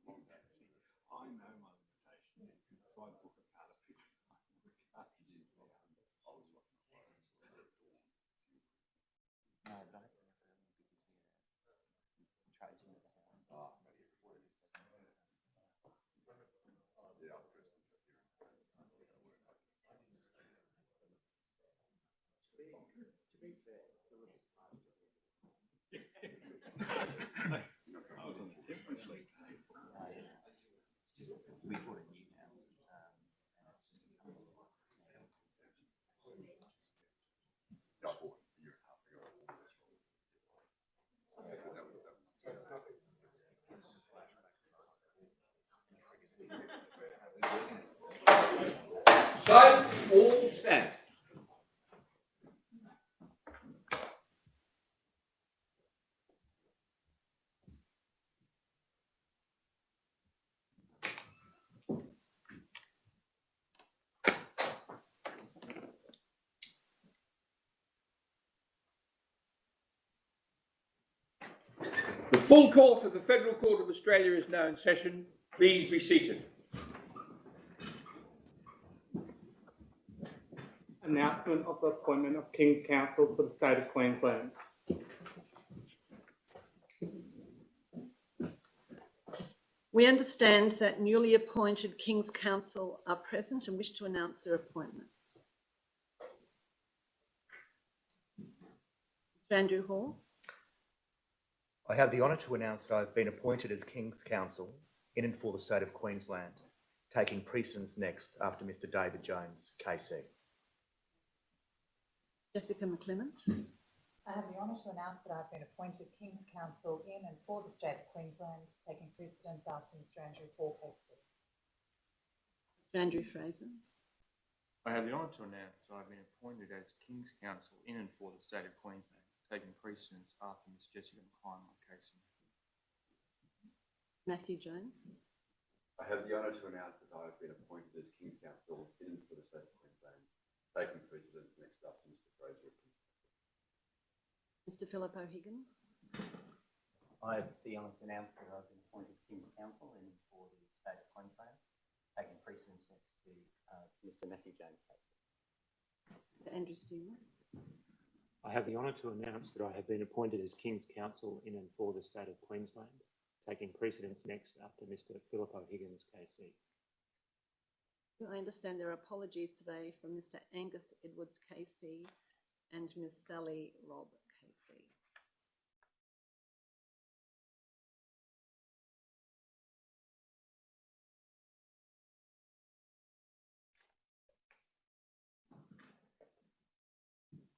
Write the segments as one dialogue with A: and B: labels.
A: I know my limitation, so I book a part of it.
B: No, but I think trades into the house.
C: To be fair, there was
A: I was on the difference league.
B: We bought a new house, and it's just
C: so all stand. The full court of the Federal Court of Australia is now in session. Please be seated.
D: Announcement of the appointment of King's Counsel for the State of Queensland.
E: We understand that newly appointed King's Counsel are present and wish to announce their appointments. Mr. Andrew Hall.
F: I have the honour to announce that I have been appointed as King's Counsel in and for the State of Queensland, taking precedence next after Mr David Jones, KC.
E: Jessica McClement.
G: I have the honour to announce that I have been appointed King's Counsel in and for the State of Queensland, taking precedence after Mr Andrew Hall, KC.
E: Mr Andrew Fraser.
H: I have the honour to announce that I have been appointed as King's Counsel in and for the State of Queensland, taking precedence after Ms Jessica McClement, KC.
E: Matthew Jones.
I: I have the honour to announce that I have been appointed as King's Counsel in and for the State of Queensland, taking precedence next after Mr Fraser.
E: Mr Philip O'Higgins.
B: I have the honour to announce that I've been appointed King's Counsel in and for the State of Queensland, taking precedence next to Mr Matthew Jones, KC.
E: Mr Andrew Stewart.
J: I have the honour to announce that I have been appointed as King's Counsel in and for the State of Queensland, taking precedence next after Mr Philip O'Higgins, KC.
E: I understand there are apologies today from Mr Angus Edwards, KC, and Ms Sally Robb, KC.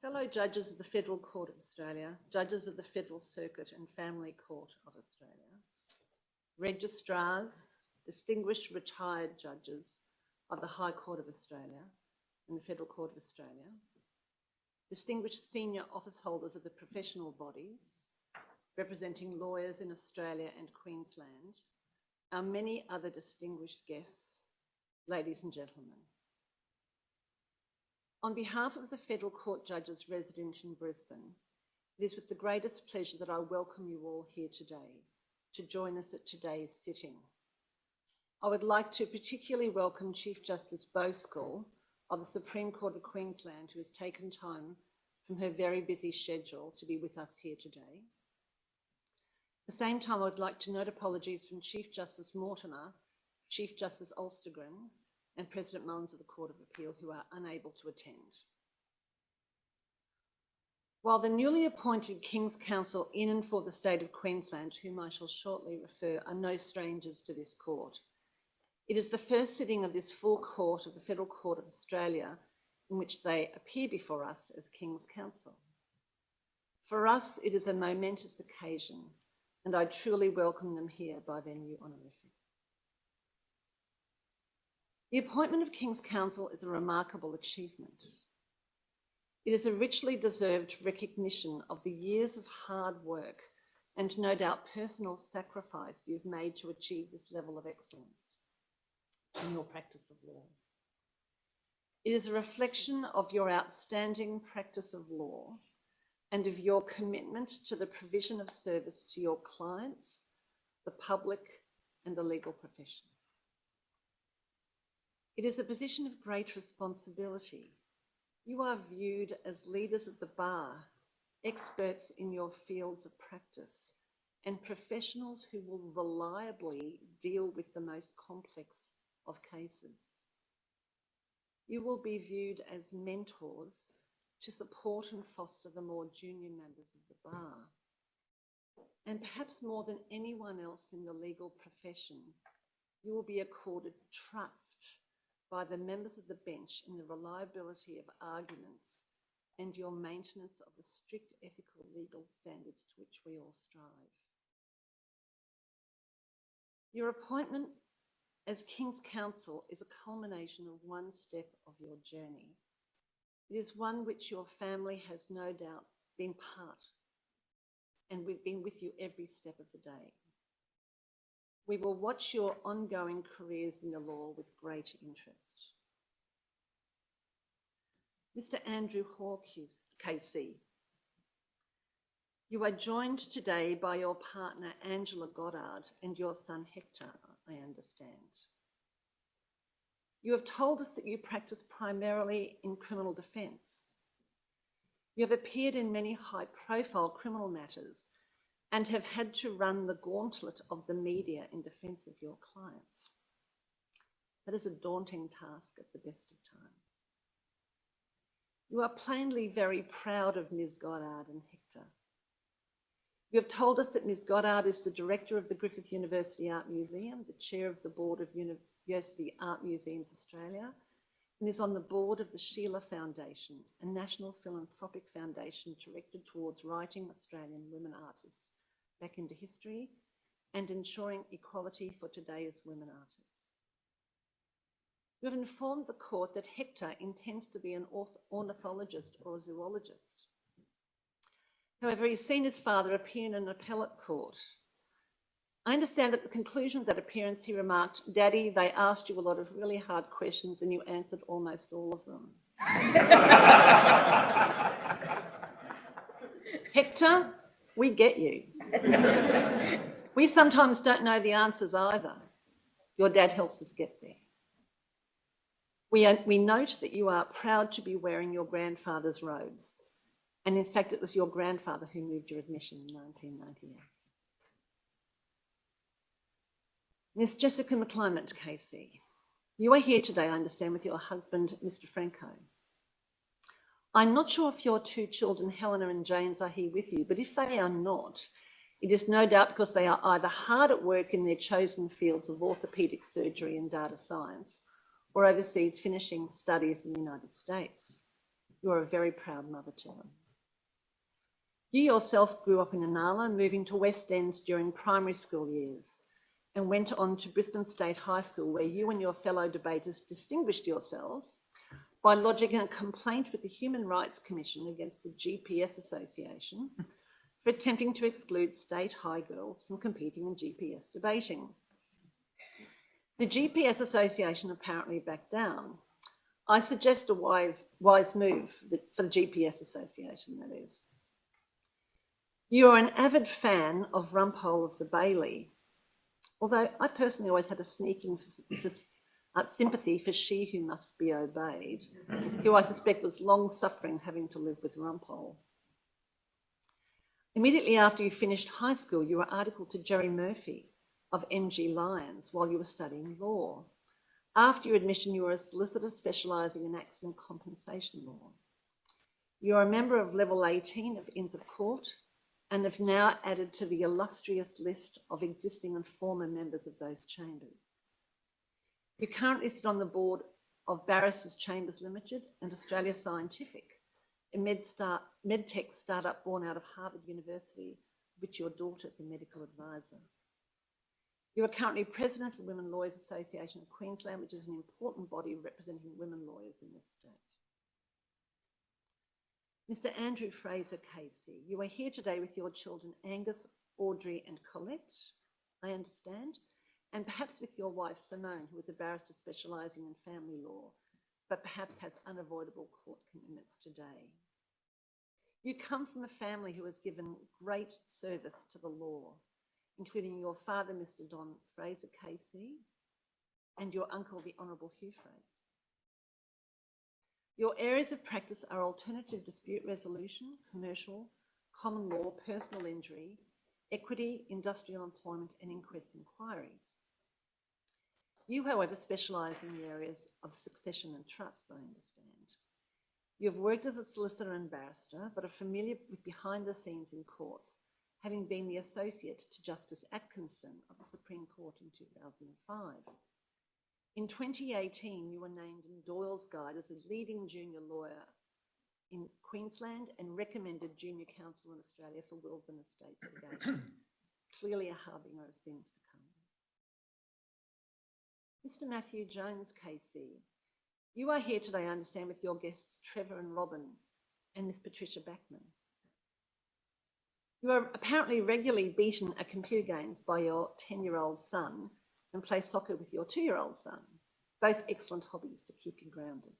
E: Fellow judges of the Federal Court of Australia, judges of the Federal Circuit and Family Court of Australia, registrars, distinguished retired judges of the High Court of Australia and the Federal Court of Australia, distinguished senior office holders of the professional bodies representing lawyers in Australia and Queensland, our many other distinguished guests, ladies and gentlemen. On behalf of the Federal Court Judges resident in Brisbane, it is with the greatest pleasure that I welcome you all here today to join us at today's sitting. I would like to particularly welcome Chief Justice Boscawen of the Supreme Court of Queensland, who has taken time from her very busy schedule to be with us here today. At the same time, I would like to note apologies from Chief Justice Mortimer, Chief Justice Olstergren, and President Mullins of the Court of Appeal, who are unable to attend. While the newly appointed King's Counsel in and for the State of Queensland, whom I shall shortly refer, are no strangers to this court, it is the first sitting of this full court of the Federal Court of Australia in which they appear before us as King's Counsel. For us, it is a momentous occasion, and I truly welcome them here by their new honorific. The appointment of King's Counsel is a remarkable achievement. It is a richly deserved recognition of the years of hard work and no doubt personal sacrifice you've made to achieve this level of excellence in your practice of law. It is a reflection of your outstanding practice of law and of your commitment to the provision of service to your clients, the public, and the legal profession. It is a position of great responsibility. You are viewed as leaders of the bar, experts in your fields of practice, and professionals who will reliably deal with the most complex of cases. You will be viewed as mentors to support and foster the more junior members of the bar. And perhaps more than anyone else in the legal profession, you will be accorded trust by the members of the bench in the reliability of arguments and your maintenance of the strict ethical legal standards to which we all strive. Your appointment as King's Counsel is a culmination of one step of your journey. It is one which your family has no doubt been part, and we've been with you every step of the day. We will watch your ongoing careers in the law with great interest. Mr. Andrew Hawke, KC, you are joined today by your partner Angela Goddard and your son Hector, I understand. You have told us that you practice primarily in criminal defence. You have appeared in many high-profile criminal matters and have had to run the gauntlet of the media in defence of your clients. That is a daunting task at the best of times. You are plainly very proud of Ms. Goddard and Hector. You have told us that Ms. Goddard is the director of the Griffith University Art Museum, the chair of the board of University Art Museums Australia, and is on the board of the Sheila Foundation, a national philanthropic foundation directed towards writing Australian women artists back into history and ensuring equality for today's women artists. You have informed the court that Hector intends to be an ornithologist or a zoologist. However, he's seen his father appear in an appellate court. I understand at the conclusion of that appearance he remarked, "Daddy, they asked you a lot of really hard questions and you answered almost all of them." Hector, we get you. We sometimes don't know the answers either. Your dad helps us get there. We note that you are proud to be wearing your grandfather's robes. And in fact, it was your grandfather who moved your admission in 1998. Miss Jessica McClymont, KC, you are here today, I understand, with your husband, Mr. Franco. I'm not sure if your two children, Helena and James, are here with you, but if they are not, it is no doubt because they are either hard at work in their chosen fields of orthopaedic surgery and data science, or overseas finishing studies in the United States. You are a very proud mother to them. You yourself grew up in Inala, moving to West End during primary school years, and went on to Brisbane State High School, where you and your fellow debaters distinguished yourselves by lodging a complaint with the Human Rights Commission against the GPS Association for attempting to exclude state high girls from competing in GPS debating. The GPS Association apparently backed down. I suggest a wise move for the GPS Association, that is. You are an avid fan of Rumpole of the Bailey, although I personally always had a sneaking sympathy for She Who Must Be Obeyed, who I suspect was long suffering having to live with Rumpole. Immediately after you finished high school, you were articled to Jerry Murphy of MG Lyons while you were studying law. After your admission, you were a solicitor specialising in accident compensation law. You are a member of Level 18 of Inns of Court and have now added to the illustrious list of existing and former members of those chambers. You currently sit on the board of Barristers Chambers Limited and Australia Scientific, a medtech startup born out of Harvard University, which your daughter is a medical advisor. You are currently president of the Women Lawyers Association of Queensland, which is an important body representing women lawyers in this state. Mr. Andrew Fraser, KC, you are here today with your children Angus, Audrey and Colette, I understand, and perhaps with your wife Simone, who is a barrister specialising in family law, but perhaps has unavoidable court commitments today. You come from a family who has given great service to the law, including your father, Mr. Don Fraser KC, and your uncle, the Honourable Hugh Fraser. Your areas of practice are alternative dispute resolution, commercial, common law, personal injury, equity, industrial employment, and inquest inquiries. You, however, specialise in the areas of succession and trusts, I understand. You have worked as a solicitor and barrister, but are familiar with behind the scenes in courts, having been the associate to Justice Atkinson of the Supreme Court in 2005. In 2018, you were named in Doyle's Guide as a leading junior lawyer in Queensland and recommended junior counsel in Australia for wills and estates litigation. Clearly a harbinger of things to come. Mr. Matthew Jones KC, you are here today, I understand, with your guests Trevor and Robin and Miss Patricia Backman. You are apparently regularly beaten at computer games by your 10-year-old son and play soccer with your 2-year-old son, both excellent hobbies to keep you grounded.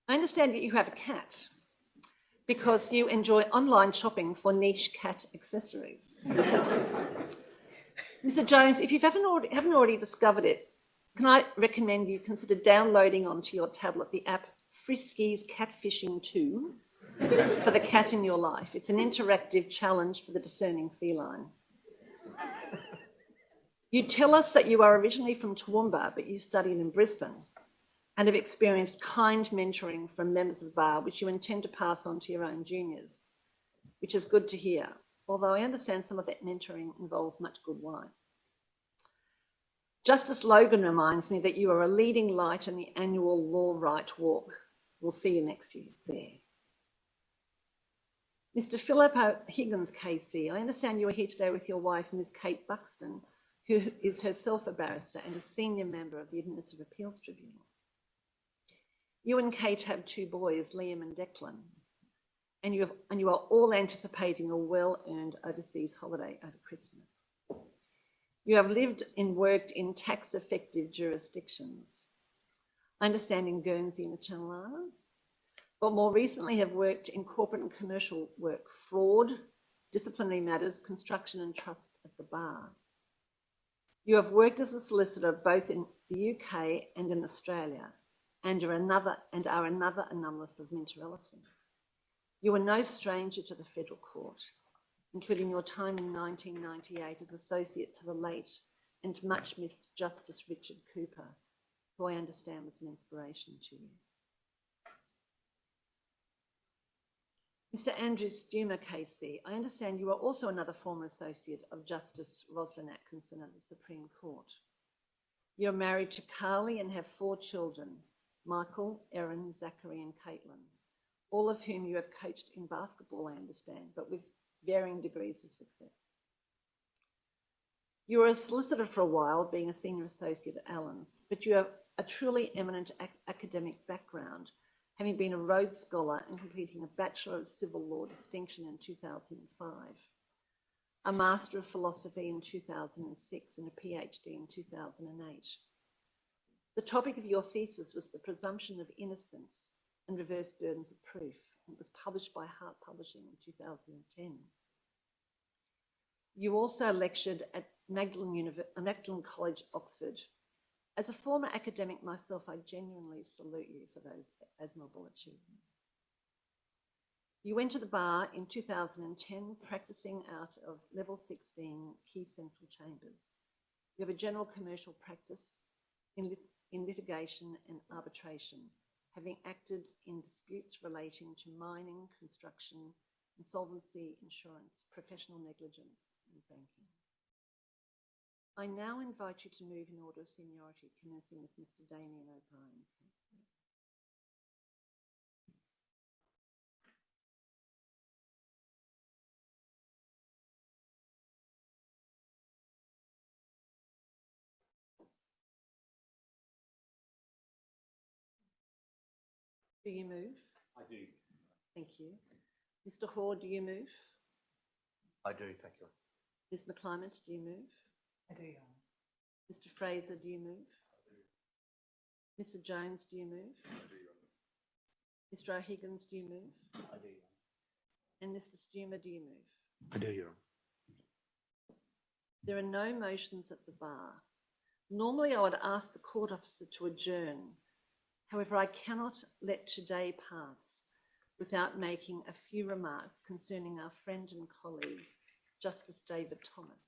E: I understand that you have a cat because you enjoy online shopping for niche cat accessories. Mr. Jones, if you haven't already discovered it, can I recommend you consider downloading onto your tablet the app Frisky's Catfishing 2 for the cat in your life. It's an interactive challenge for the discerning feline. You tell us that you are originally from Toowoomba, but you studied in Brisbane and have experienced kind mentoring from members of the bar, which you intend to pass on to your own juniors, which is good to hear, although I understand some of that mentoring involves much good wine. Justice Logan reminds me that you are a leading light in the annual Law Right Walk. We'll see you next year there. Mr. Philip Higgins KC, I understand you are here today with your wife, Ms. Kate Buxton, who is herself a barrister and a senior member of the Administrative Appeals Tribunal. You and Kate have 2 boys, Liam and Declan, and you are all anticipating a well-earned overseas holiday over Christmas. You have lived and worked in tax-effective jurisdictions, I understand in Guernsey and the Channel Islands, but more recently have worked in corporate and commercial work, fraud, disciplinary matters, construction and trust at the bar. You have worked as a solicitor both in the UK and in Australia and are another anomalous of mentor Ellison. You are no stranger to the federal court, including your time in 1998 as associate to the late and much missed Justice Richard Cooper, who I understand was an inspiration to you. Mr. Andrew Stumer KC, I understand you are also another former associate of Justice Rosalind Atkinson at the Supreme Court. You're married to Carly and have 4 children, Michael, Erin, Zachary and Caitlin, all of whom you have coached in basketball, I understand, but with varying degrees of success. You were a solicitor for a while, being a senior associate at Allens, but you have a truly eminent academic background, having been a Rhodes Scholar and completing a Bachelor of Civil Law distinction in 2005, a Master of Philosophy in 2006 and a PhD in 2008. The topic of your thesis was the presumption of innocence and reverse burdens of proof. It was published by Hart Publishing in 2010. You also lectured at Magdalen College, Oxford. As a former academic myself, I genuinely salute you for those admirable achievements. You went to the bar in 2010, practicing out of level 16 Key Central Chambers. You have a general commercial practice in litigation and arbitration, having acted in disputes relating to mining, construction, insolvency, insurance, professional negligence, and banking. I now invite you to move in order of seniority, commencing with Mr. Damien O'Brien. Do you move?
A: I do.
E: Thank you. Mr. Hoare, do you move?
F: I do, thank you.
E: Ms. McClimate, do you move?
G: I do, Your Honour.
E: Mr. Fraser, do you move?
A: I do.
E: Mr. Jones, do you move?
A: I do, Your Honour.
E: Mr. O'Higgins, do you move?
J: I do, Your
E: And Mr. Stumer, do you move?
J: Honour. I do, Your Honour.
E: There are no motions at the bar. Normally, I would ask the court officer to adjourn. However, I cannot let today pass without making a few remarks concerning our friend and colleague, Justice David Thomas,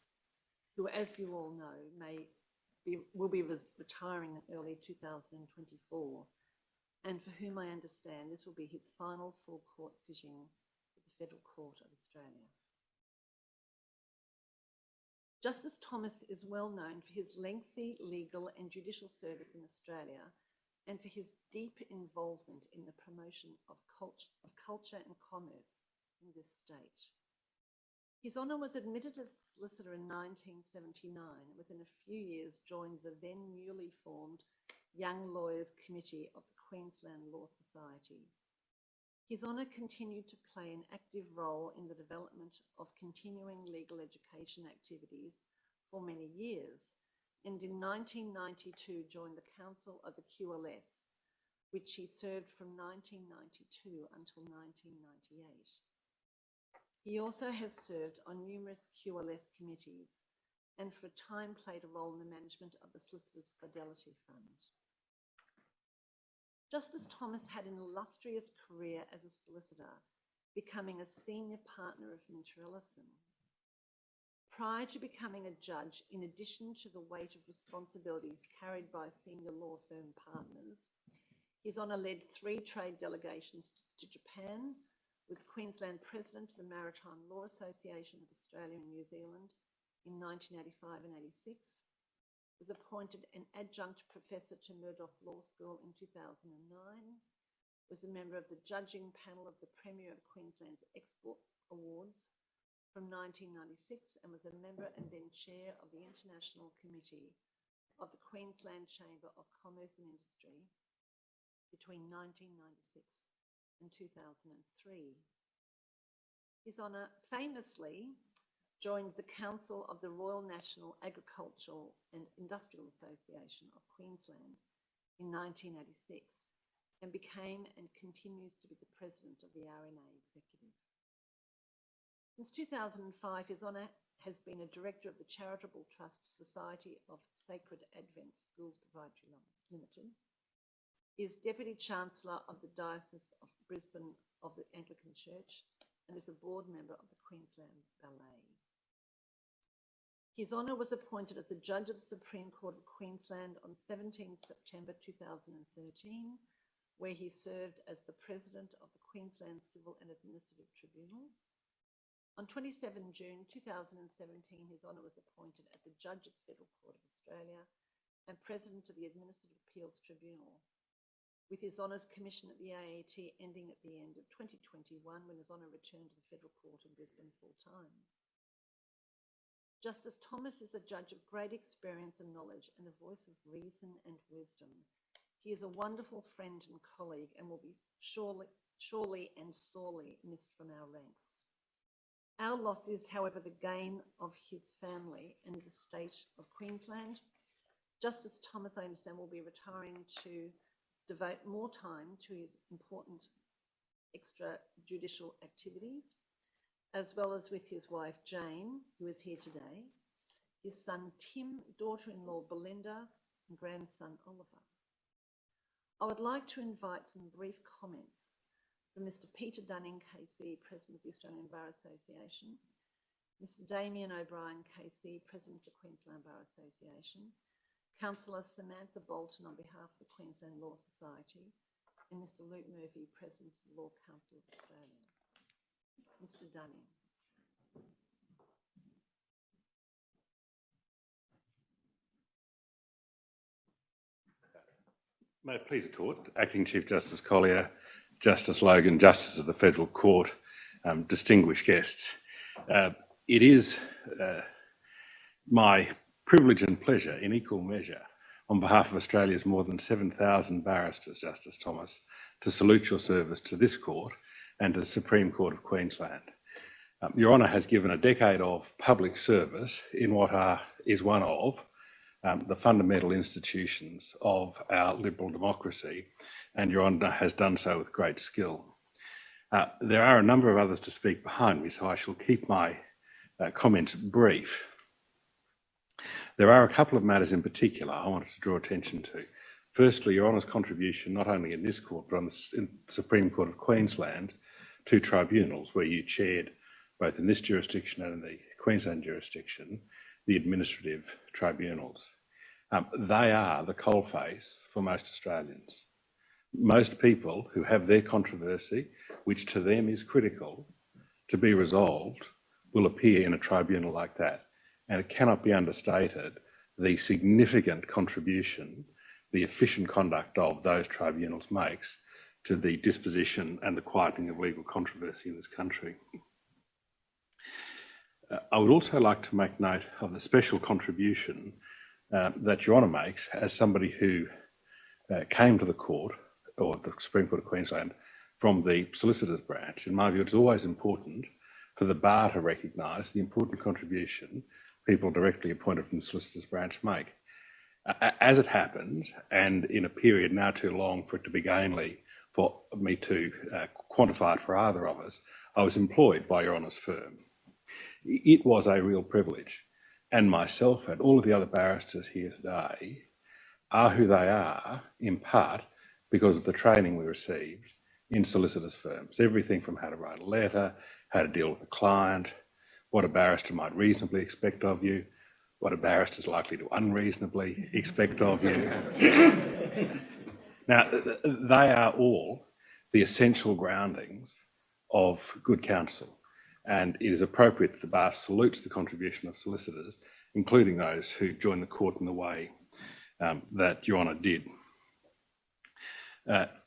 E: who, as you all know, will be retiring in early 2024, and for whom I understand this will be his final full court sitting with the Federal Court of Australia. Justice Thomas is well known for his lengthy legal and judicial service in Australia and for his deep involvement in the promotion of culture and commerce in this state. His Honour was admitted as a solicitor in 1979 and within a few years joined the then newly formed Young Lawyers Committee of the Queensland Law Society. His Honour continued to play an active role in the development of continuing legal education activities for many years, and in 1992 joined the Council of the QLS, which he served from 1992 until 1998. He also has served on numerous QLS committees and for a time played a role in the management of the Solicitors Fidelity Fund. Justice Thomas had an illustrious career as a solicitor, becoming a senior partner of Minter-Ellison. Prior to becoming a judge, in addition to the weight of responsibilities carried by senior law firm partners, His Honour led 3 trade delegations to Japan, was Queensland President of the Maritime Law Association of Australia and New Zealand in 1985 and 86, was appointed an adjunct professor to Murdoch Law School in 2009, was a member of the judging panel of the Premier of Queensland's Export Awards from 1996, and was a member and then chair of the International Committee of the Queensland Chamber of Commerce and Industry between 1996 and 2003. His Honour famously joined the Council of the Royal National Agricultural and Industrial Association of Queensland in 1986 and became and continues to be the President of the RNA Executive. Since 2005, His Honour has been a Director of the Charitable Trust Society of Sacred Advent Schools Proprietary Limited. He is Deputy Chancellor of the Diocese of Brisbane of the Anglican Church and is a board member of the Queensland Ballet. His Honour was appointed as the Judge of the Supreme Court of Queensland on 17 September 2013, where he served as the President of the Queensland Civil and Administrative Tribunal. On 27 June 2017, His Honour was appointed as the Judge of the Federal Court of Australia and President of the Administrative Appeals Tribunal, with His Honour's commission at the AAT ending at the end of 2021 when His Honour returned to the Federal Court in Brisbane full-time. Justice Thomas is a judge of great experience and knowledge and a voice of reason and wisdom. He is a wonderful friend and colleague and will be surely and sorely missed from our ranks. Our loss is, however, the gain of his family and the state of Queensland. Justice Thomas, I understand, will be retiring to devote more time to his important extrajudicial activities, as well as with his wife Jane, who is here today, his son Tim, daughter-in-law Belinda, and grandson Oliver. I would like to invite some brief comments from Mr. Peter Dunning, KC, President of the Australian Bar Association, Mr. Damien O'Brien, KC, President of the Queensland Bar Association, Councillor Samantha Bolton on behalf of the Queensland Law Society, and Mr. Luke Murphy, President of the Law Council of Australia. Mr. Dunning.
A: May it please the Court, Acting Chief Justice Collier, Justice Logan, Justice of the Federal Court, distinguished guests. It is my privilege and pleasure in equal measure on behalf of Australia's more than 7,000 barristers, Justice Thomas, to salute your service to this court and to the Supreme Court of Queensland. Your Honour has given a decade of public service in what is one of the fundamental institutions of our liberal democracy, and Your Honour has done so with great skill. There are a number of others to speak behind me, so I shall keep my comments brief. There are a couple of matters in particular I wanted to draw attention to. Firstly, Your Honour's contribution, not only in this court, but in the Supreme Court of Queensland, to tribunals where you chaired, both in this jurisdiction and in the Queensland jurisdiction, the administrative tribunals. They are the coalface for most Australians. Most people who have their controversy, which to them is critical to be resolved, will appear in a tribunal like that. And it cannot be understated the significant contribution the efficient conduct of those tribunals makes to the disposition and the quietening of legal controversy in this country. I would also like to make note of the special contribution that Your Honour makes as somebody who came to the court, or the Supreme Court of Queensland, from the Solicitor's branch. In my view, it's always important for the bar to recognise the important contribution people directly appointed from the Solicitor's branch make. As it happens, and in a period now too long for it to be gainly for me to quantify it for either of us, I was employed by Your Honour's firm. It was a real privilege, and myself and all of the other barristers here today are who they are, in part because of the training we received in solicitors' firms. Everything from how to write a letter, how to deal with a client, what a barrister might reasonably expect of you, what a barrister is likely to unreasonably expect of you. Now, they are all the essential groundings of good counsel, and it is appropriate that the bar salutes the contribution of solicitors, including those who joined the court in the way that Your Honour did.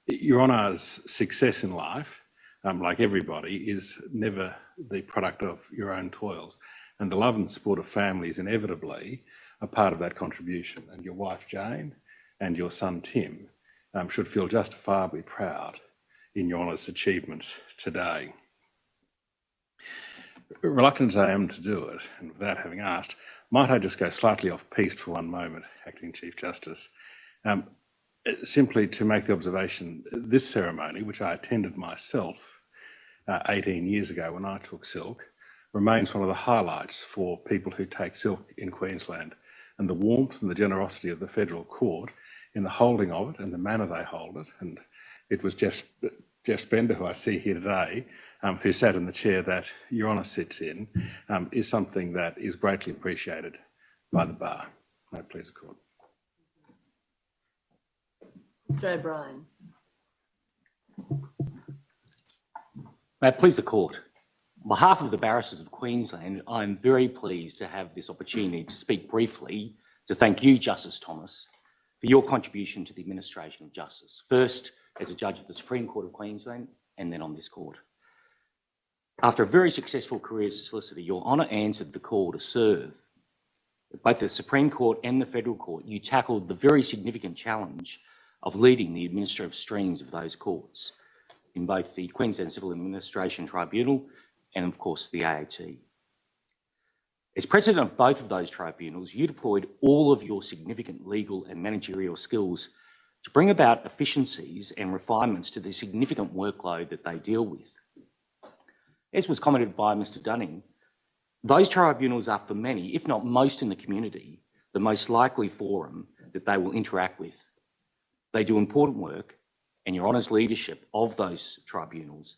A: Your Honour's success in life, like everybody, is never the product of your own toils, and the love and support of family is inevitably a part of that contribution. And your wife Jane and your son Tim should feel justifiably proud in Your Honour's achievements today. Reluctant as I am to do it, and without having asked, might I just go slightly off-piste for one moment, Acting Chief Justice, simply to make the observation, this ceremony, which I attended myself 18 years ago when I took silk, remains one of the highlights for people who take silk in Queensland, and the warmth and the generosity of the Federal Court in the holding of it and the manner they hold it. And it was Jeff Spender, who I see here today, who sat in the chair that Your Honour sits in, is something that is greatly appreciated by the bar. May it please the Court.
E: Mr O'Brien.
B: May it please the Court. On behalf of the barristers of Queensland, I'm very pleased to have this opportunity to speak briefly to thank you, Justice Thomas, for your contribution to the administration of justice, first as a judge of the Supreme Court of Queensland and then on this court. After a very successful career as a solicitor, Your Honour answered the call to serve. At both the Supreme Court and the Federal Court, you tackled the very significant challenge of leading the administrative streams of those courts in both the Queensland Civil Administration Tribunal and, of course, the AAT. As president of both of those tribunals, you deployed all of your significant legal and managerial skills to bring about efficiencies and refinements to the significant workload that they deal with. As was commented by Mr Dunning, those tribunals are for many, if not most in the community, the most likely forum that they will interact with. They do important work, and Your Honour's leadership of those tribunals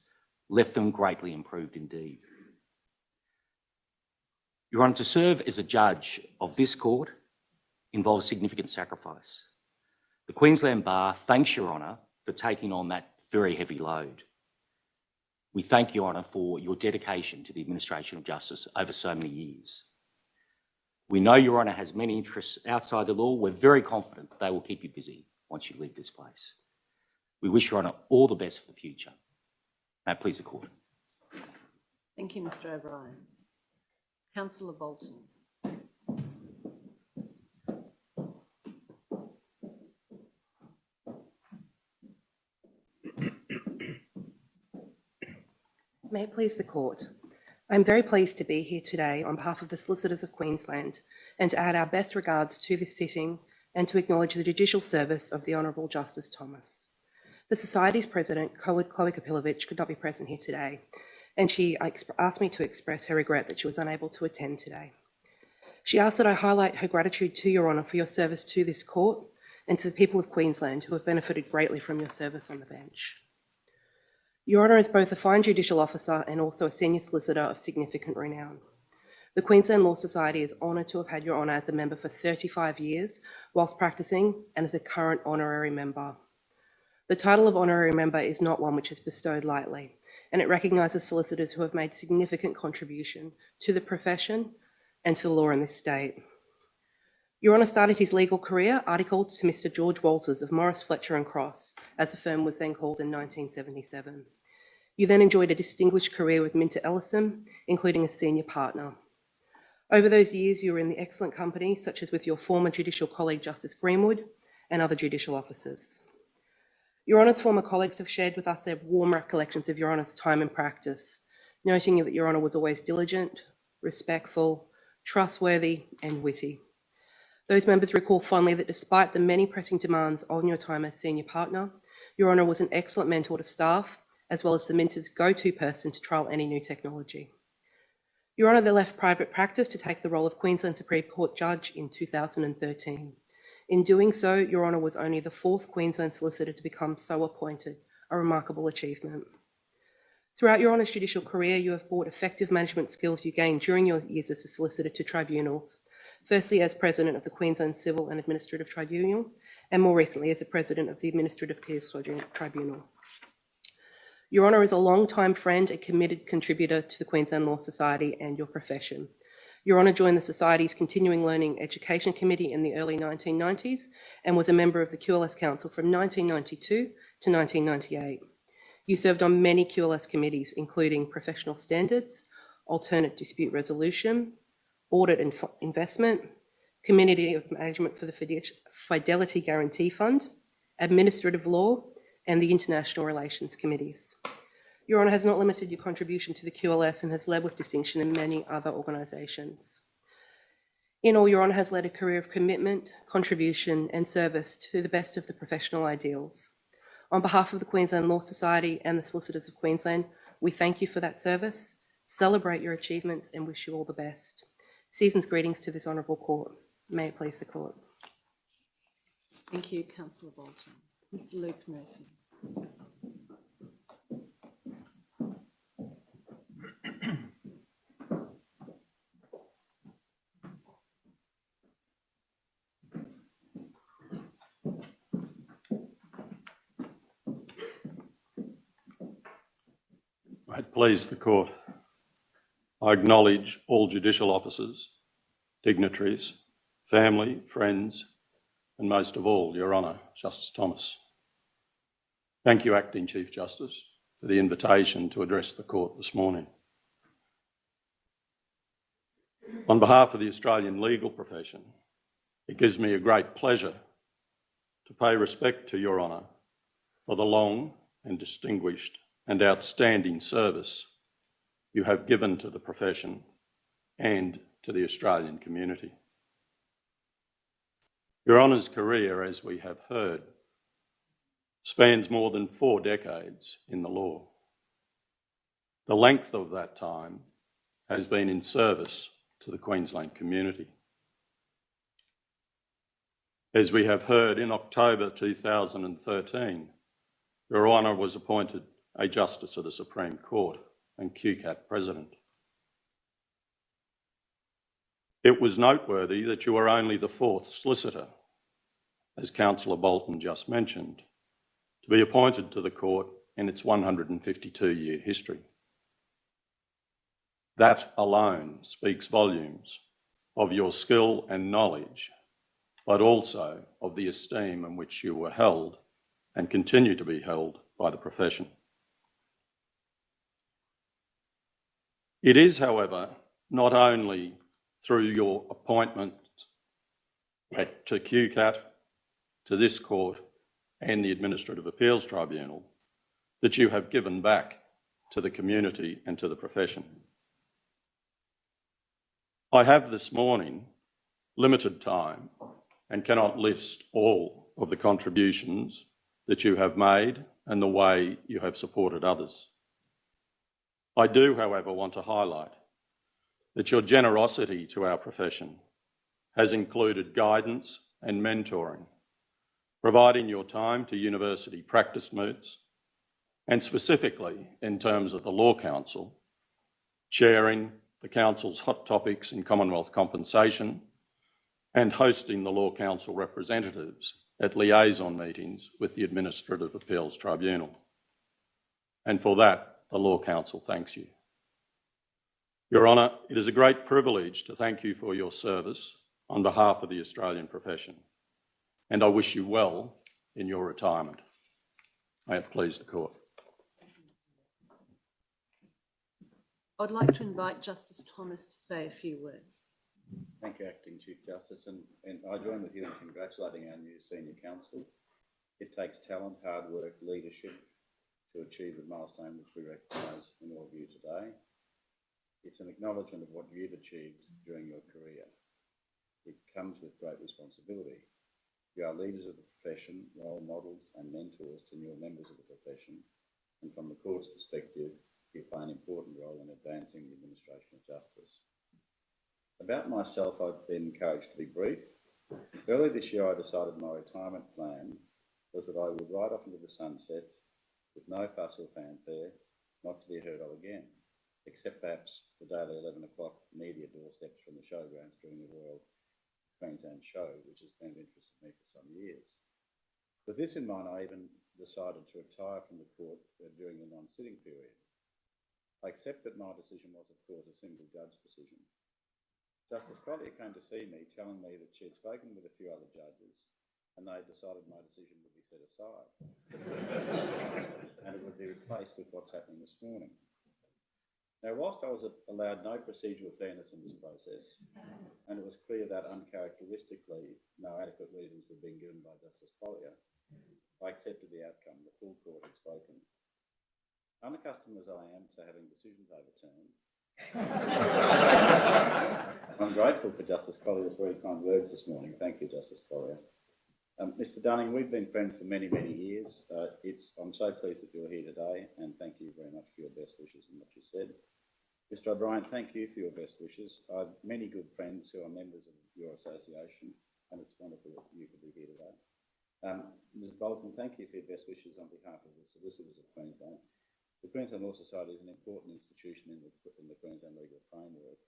B: left them greatly improved indeed. Your Honour, to serve as a judge of this court involves significant sacrifice. The Queensland Bar thanks Your Honour for taking on that very heavy load. We thank Your Honour for your dedication to the administration of justice over so many years. We know Your Honour has many interests outside the law. We're very confident that they will keep you busy once you leave this place. We wish Your Honour all the best for the future. May it please the Court.
E: Thank you, Mr O'Brien. Councillor Bolton.
K: May it please the Court. I'm very pleased to be here today on behalf of the Solicitors of Queensland and to add our best regards to this sitting and to acknowledge the judicial service of the Honourable Justice Thomas. The Society's President, Chloe Kapilovich, could not be present here today, and she asked me to express her regret that she was unable to attend today. She asked that I highlight her gratitude to Your Honour for your service to this court and to the people of Queensland who have benefited greatly from your service on the bench. Your Honour is both a fine judicial officer and also a senior solicitor of significant renown. The Queensland Law Society is honoured to have had Your Honour as a member for 35 years whilst practising and as a current honorary member. The title of honorary member is not one which is bestowed lightly, and it recognises solicitors who have made significant contribution to the profession and to the law in this state. Your Honour started his legal career articled to Mr. George Walters of Morris, Fletcher and Cross, as the firm was then called in 1977. You then enjoyed a distinguished career with Minter Ellison, including as senior partner. Over those years, you were in the excellent company, such as with your former judicial colleague, Justice Greenwood, and other judicial officers. Your Honour's former colleagues have shared with us their warm recollections of Your Honour's time in practice, noting that Your Honour was always diligent, respectful, trustworthy and witty. Those members recall fondly that despite the many pressing demands on your time as senior partner, Your Honour was an excellent mentor to staff, as well as the Minter's go-to person to trial any new technology. Your Honour then left private practice to take the role of Queensland Supreme Court Judge in 2013. In doing so, Your Honour was only the fourth Queensland solicitor to become so appointed, a remarkable achievement. Throughout Your Honour's judicial career, you have brought effective management skills you gained during your years as a solicitor to tribunals, firstly as President of the Queensland Civil and Administrative Tribunal, and more recently as the President of the Administrative Appeals Tribunal. Your Honour is a long-time friend and committed contributor to the Queensland Law Society and your profession. Your Honour joined the Society's Continuing Learning Education Committee in the early 1990s and was a member of the QLS Council from 1992 to 1998. You served on many QLS committees, including Professional Standards, Alternate Dispute Resolution, Audit and Investment, Committee of Management for the Fidelity Guarantee Fund, Administrative Law, and the International Relations Committees. Your Honour has not limited your contribution to the QLS and has led with distinction in many other organisations. In all, Your Honour has led a career of commitment, contribution and service to the best of the professional ideals. On behalf of the Queensland Law Society and the Solicitors of Queensland, we thank you for that service, celebrate your achievements and wish you all the best. Season's greetings to this honourable court. May it please the court.
E: Thank you, Councillor Bolton. Mr. Luke Murphy.
L: May it please the court. I acknowledge all judicial officers, dignitaries, family, friends, and most of all, Your Honour, Justice Thomas. Thank you, Acting Chief Justice, for the invitation to address the court this morning. On behalf of the Australian legal profession, it gives me a great pleasure to pay respect to Your Honour for the long and distinguished and outstanding service you have given to the profession and to the Australian community. Your Honour's career, as we have heard, spans more than 4 decades in the law. The length of that time has been in service to the Queensland community. As we have heard, in October 2013, Your Honour was appointed a Justice of the Supreme Court and QCAT President. It was noteworthy that you were only the 4th solicitor, as Councillor Bolton just mentioned, to be appointed to the court in its 152-year history. That alone speaks volumes of your skill and knowledge, but also of the esteem in which you were held and continue to be held by the profession. It is, however, not only through your appointment to QCAT, to this court and the Administrative Appeals Tribunal that you have given back to the community and to the profession. I have this morning limited time and cannot list all of the contributions that you have made and the way you have supported others. I do, however, want to highlight that your generosity to our profession has included guidance and mentoring, providing your time to university practice moots, and specifically in terms of the Law Council, chairing the Council's hot topics in Commonwealth compensation and hosting the Law Council representatives at liaison meetings with the Administrative Appeals Tribunal. And for that, the Law Council thanks you. Your Honour, it is a great privilege to thank you for your service on behalf of the Australian profession, and I wish you well in your retirement. May it please the Court.
E: I'd like to invite Justice Thomas to say a few words.
M: Thank you, Acting Chief Justice, and I join with you in congratulating our new Senior Counsel. It takes talent, hard work, leadership to achieve the milestone which we recognise in all of you today. It's an acknowledgement of what you've achieved during your career. It comes with great responsibility. You are leaders of the profession, role models and mentors to newer members of the profession, and from the Court's perspective, you play an important role in advancing the administration of justice. About myself, I've been encouraged to be brief. Early this year, I decided my retirement plan was that I would ride off into the sunset with no fuss or fanfare, not to be heard of again, except perhaps the daily 11 o'clock media doorsteps from the showgrounds during the Royal Queensland show, which has been of interest to me for some years. With this in mind, I even decided to retire from the Court during the non-sitting period. I accept that my decision was, of course, a single judge decision. Justice Collier came to see me, telling me that she had spoken with a few other judges and they decided my decision would be set aside and it would be replaced with what's happening this morning. Now, whilst I was allowed no procedural fairness in this process, and it was clear that uncharacteristically no adequate reasons were being given by Justice Collier, I accepted the outcome. The full Court had spoken. Unaccustomed as I am to having decisions overturned, I'm grateful for Justice Collier's very kind words this morning. Thank you, Justice Collier. Mr Dunning, we've been friends for many, many years. I'm so pleased that you're here today, and thank you very much for your best wishes and what you said. Mr O'Brien, thank you for your best wishes. I have many good friends who are members of your association, and it's wonderful that you could be here today. Ms Bolton, thank you for your best wishes on behalf of the solicitors of Queensland. The Queensland Law Society is an important institution in the Queensland legal framework,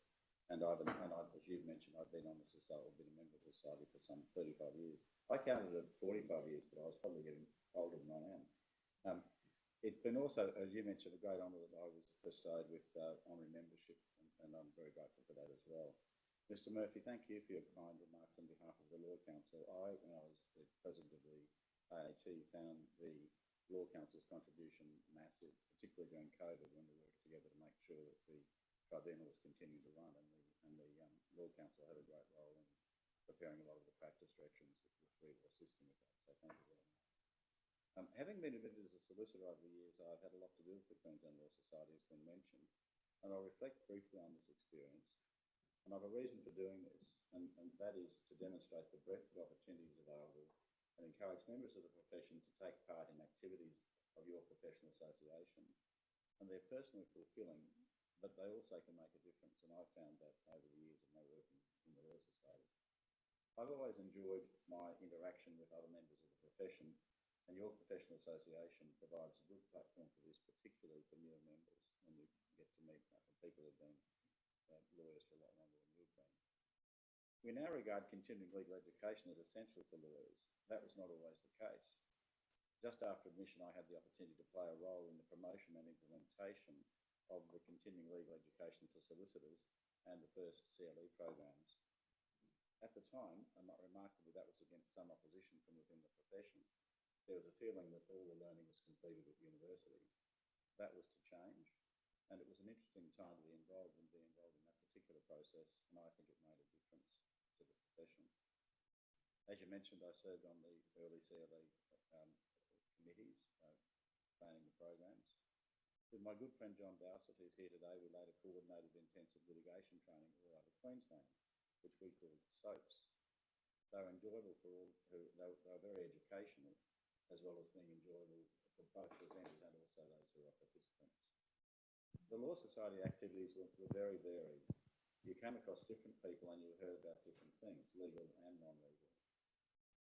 M: and as you've mentioned, I've been on the society, I've been a member of the society for some 35 years. I counted it at 45 years, but I was probably getting older than I am. It's been also, as you mentioned, a great honour that I was bestowed with honorary membership, and I'm very grateful for that as well. Mr Murphy, thank you for your kind remarks on behalf of the Law Council. When I was the President of the AAT, found the Law Council's contribution massive, particularly during COVID when we worked together to make sure that the tribunal was continuing to run, and the Law Council had a great role in preparing a lot of the practice directions which we were assisting with that. So thank you very much. Having been admitted as a solicitor over the years, I've had a lot to do with the Queensland Law Society, as been mentioned, and I'll reflect briefly on this experience. And I have a reason for doing this, and that is to demonstrate the breadth of opportunities available and encourage members of the profession to take part in activities of your professional association. And they're personally fulfilling, but they also can make a difference, and I've found that over the years of my work in the Law Society. I've always enjoyed my interaction with other members of the profession, and your professional association provides a good platform for this, particularly for newer members, when you get to meet people who've been lawyers for a lot longer than you've been. We now regard continuing legal education as essential for lawyers. That was not always the case. Just after admission, I had the opportunity to play a role in the promotion and implementation of the continuing legal education for solicitors and the first CLE programs. At the time, and not remarkably, that was against some opposition from within the profession. There was a feeling that all the learning was completed at university. That was to change, and it was an interesting time to be involved in that particular process, and I think it made a difference to the profession. As you mentioned, I served on the early CLE committees, planning the programs. With my good friend John Dowsett, who's here today, we later coordinated intensive litigation training all over Queensland, which we called SOAPs. They were enjoyable for all they were very educational, as well as being enjoyable for both presenters and also those who are participants. The Law Society activities were very varied. You came across different people and you heard about different things, legal and non-legal.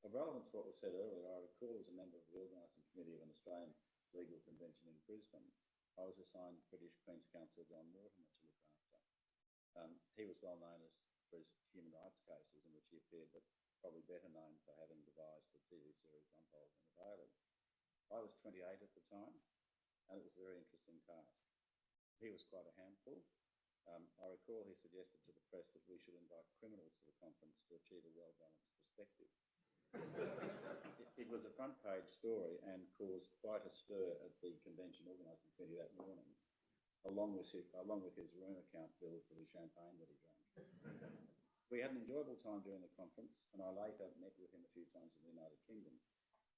M: Of relevance to what was said earlier, I recall as a member of the organising committee of an Australian legal convention in Brisbane, I was assigned British Queen's Counsel John Mortimer to look after. He was well known for his human rights cases in which he appeared, but probably better known for having devised the TV series Untold in the Daily. I was 28 at the time, and it was a very interesting task. He was quite a handful. I recall he suggested to the press that we should invite criminals to the conference to achieve a well-balanced perspective. It was a front-page story and caused quite a stir at the convention organising committee that morning, along with his room account bill for the champagne that he drank. We had an enjoyable time during the conference, and I later met with him a few times in the United Kingdom.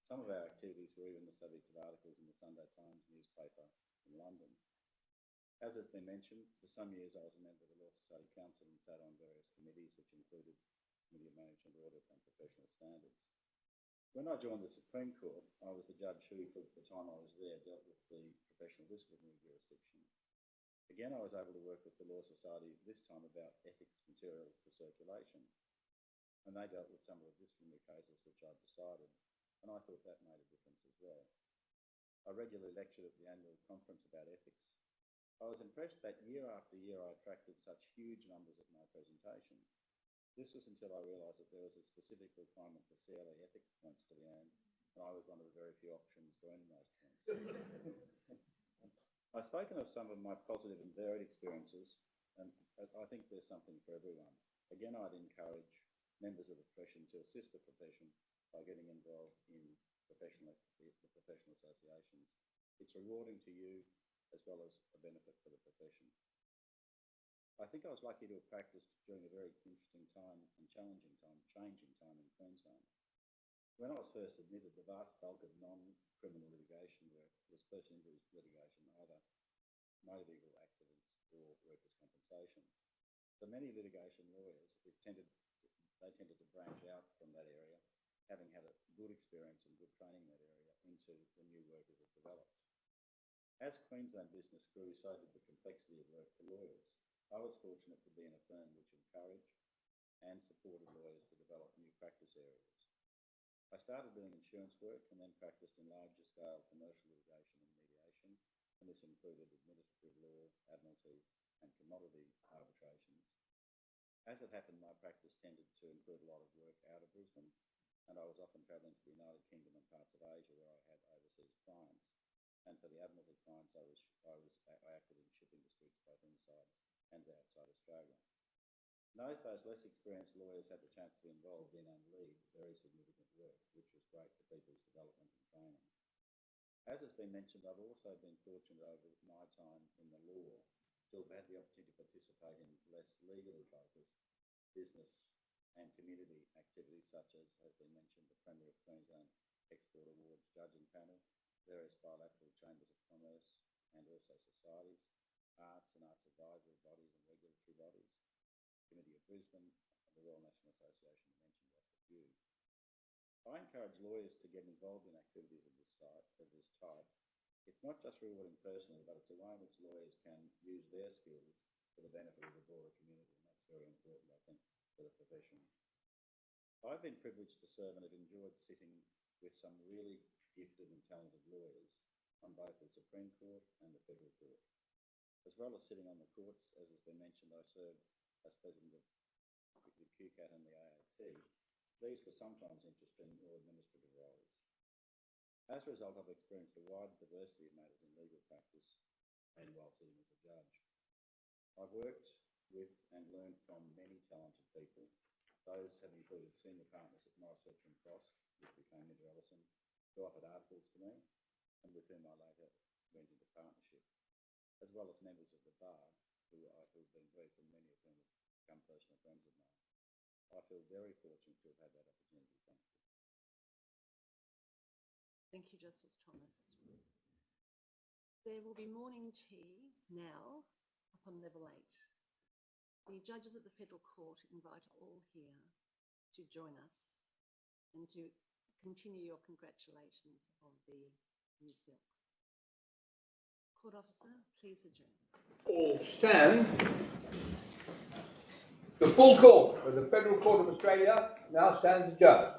M: Some of our activities were even the subject of articles in the Sunday Times newspaper in London. As has been mentioned, for some years I was a member of the Law Society Council and sat on various committees, which included Committee of Management Audit and Professional Standards. When I joined the Supreme Court, I was the judge who, for the time I was there, dealt with the professional disciplinary jurisdiction. Again, I was able to work with the Law Society, this time about ethics materials for circulation, and they dealt with some of the disciplinary cases which I'd decided, and I thought that made a difference as well. I regularly lectured at the annual conference about ethics. I was impressed that year after year I attracted such huge numbers at my presentation. This was until I realised that there was a specific requirement for CLE ethics points to be earned, and I was one of the very few options for earning those points. I've spoken of some of my positive and varied experiences, and I think there's something for everyone. Again, I'd encourage members of the profession to assist the profession by getting involved in the professional associations. It's rewarding to you as well as a benefit for the profession. I think I was lucky to have practiced during a very interesting time and changing time in Queensland. When I was first admitted, the vast bulk of non-criminal litigation work was personal injury litigation, either motor vehicle accidents or workers' compensation. For many litigation lawyers, they tended to branch out from that area, having had a good experience and good training in that area, into the new work as it developed. As Queensland business grew, so did the complexity of work for lawyers. I was fortunate to be in a firm which encouraged and supported lawyers to develop new practice areas. I started doing insurance work and then practiced in larger scale commercial litigation and mediation, and this included administrative law, admiralty, and commodity arbitrations. As it happened, my practice tended to include a lot of work out of Brisbane, and I was often travelling to the United Kingdom and parts of Asia where I had overseas clients. And for the admiralty clients, I acted in shipping disputes both inside and outside Australia. In those days, less experienced lawyers had the chance to be involved in and lead very significant work, which was great for people's development and training. As has been mentioned, I've also been fortunate over my time in the law to have had the opportunity to participate in less legally focused business and community activities, such as has been mentioned, the Premier of Queensland Export Awards Judging Panel, various bilateral chambers of commerce and also societies, arts and arts advisory bodies and regulatory bodies, Committee of Brisbane, the Royal National Association, I mentioned just a few. I encourage lawyers to get involved in activities of this type. It's not just rewarding personally, but it's a way in which lawyers can use their skills for the benefit of the broader community, and that's very important, I think, for the profession. I've been privileged to serve and have enjoyed sitting with some really gifted and talented lawyers on both the Supreme Court and the Federal Court. As well as sitting on the courts, as has been mentioned, I served as President of the QCAT and the AAT. These were sometimes interesting or administrative roles. As a result, I've experienced a wide diversity of matters in legal practice and while sitting as a judge. I've worked with and learned from many talented people. Those have included senior partners at Morris Veteran Cross, which became Midge Ellison, who offered articles to me and with whom I later went into partnership, as well as members of the Bar, who have been briefed and many of whom have become personal friends of mine. I feel very fortunate to have had that opportunity. Thank you.
E: Thank you, Justice Thomas. There will be morning tea now up on level 8. The judges at the Federal Court invite all here to join us and to continue your congratulations of the new silks. Court officer, please adjourn.
C: All stand. The full court of the Federal Court of Australia now stands adjourned.